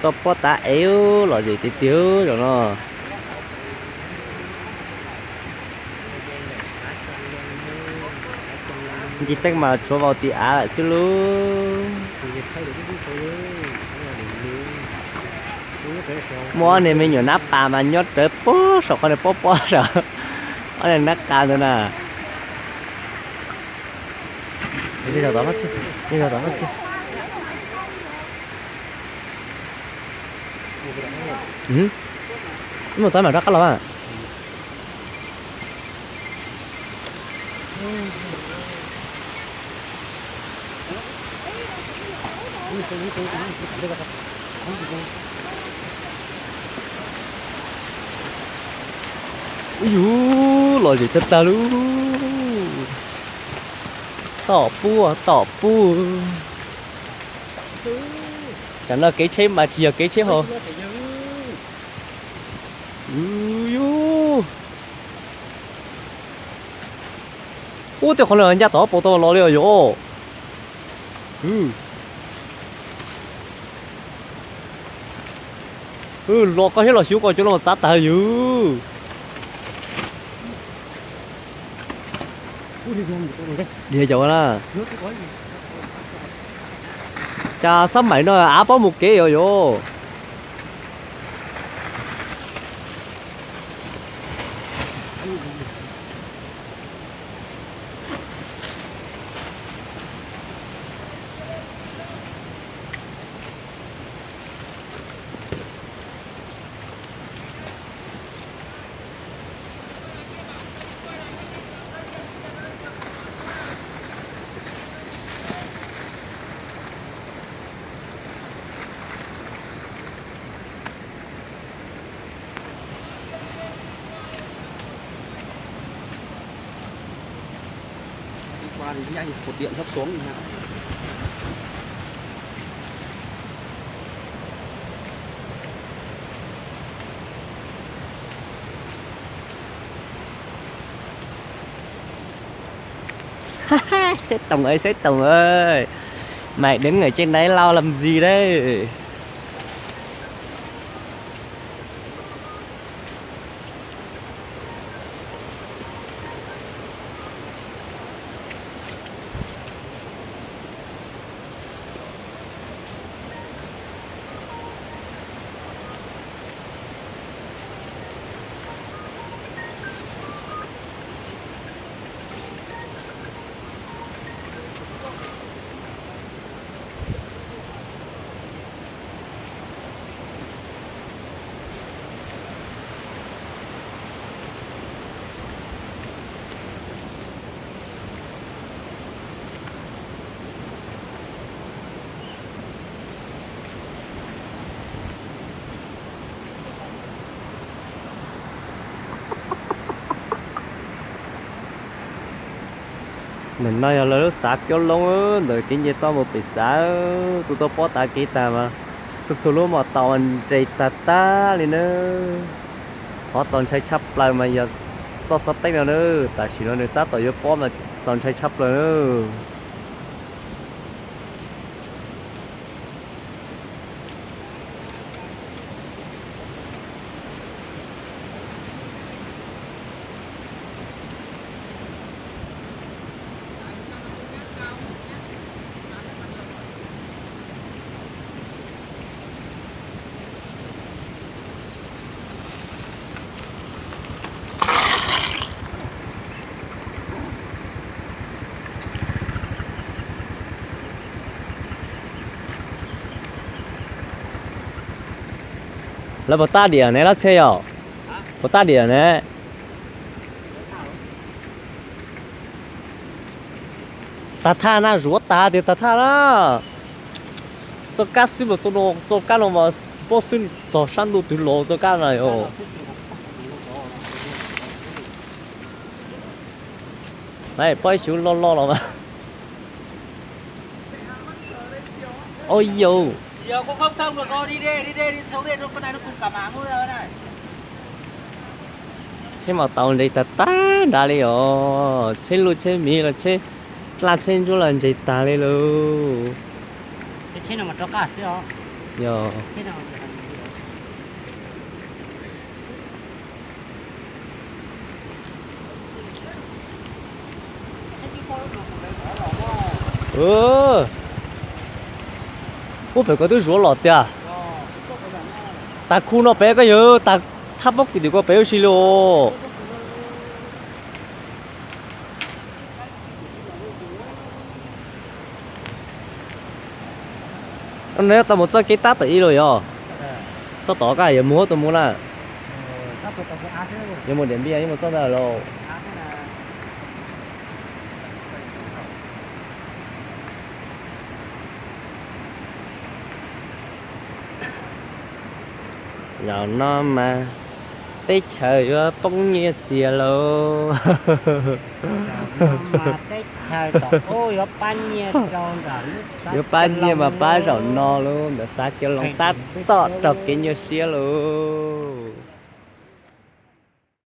to bó ta éo là gì tí tiêu rồi nó chỉ tách mà cho vào tí á lại xíu luôn mua này mình nhớ nắp bà mà nhớ tới bó sợ con này bó sợ ở đây nắp ca nữa nè đi vào đó mất chứ đi vào đó mất chứ ừ nhưng mà tới mà rất là à ui dú lòi gì tất ta luôn tỏ pu chẳng là cái chế mà chỉ là cái chế hồ ui dú 오, 때 걸려人家打波多攞呢個肉，落個起落小個咗咯，扎大油。你做啦。cha sắp mày nó á bó một cái rồi vô. Qua thì nhanh cột điện thấp xuống thì nào. Sếp Tùng ơi, mày đứng ở trên đấy lao làm gì đấy? Mình nói là nó sạc cho luôn á, rồi cái gì to một bị xả, tụi tôi bỏ ta kỹ ta mà, số lúc mà tàu anh chạy ta lên nữa, họ toàn chạy chấp lại mà giờ to sắp tách nào nữa, tại chỉ nó người ta tàu vô bỏ mà toàn chạy chấp lại nữa. là một ta điểm này là xe à? Một ta điểm này. Ta tha na rúa ta thì ta tha na. Cho cá xí mà cho cá nó mà bó xuyên cho săn đồ từ lỗ cho cá này ồ. Này, bói xuống lo mà. Ôi dồi. Chiều cũng không thông được rồi, đi xuống đây con này nó cùng cả mảng luôn rồi này. Chế mà tàu này ta đã đi rồi, chế lu chế mì là chế là chế chỗ là chế ta đi luôn. Cái chế nào mà cho cả xí không? nhờ thế nào thì ừ ủa phải có thứ rửa lọt à ta khu nó bé cái gì ta thắp bốc thì có bé xí lô nếu ta một cái tát tự rồi à sao tỏ cái gì mua tôi mua là nhưng một điểm bia nhưng một sao là lô giờ nó mà tết trời bông như chìa lô mà tết trời tỏ ôi nó ban nhiêu tròn cả yo pan như mà ba rau no luôn để sát cho lòng tát to trọc cái như xía luôn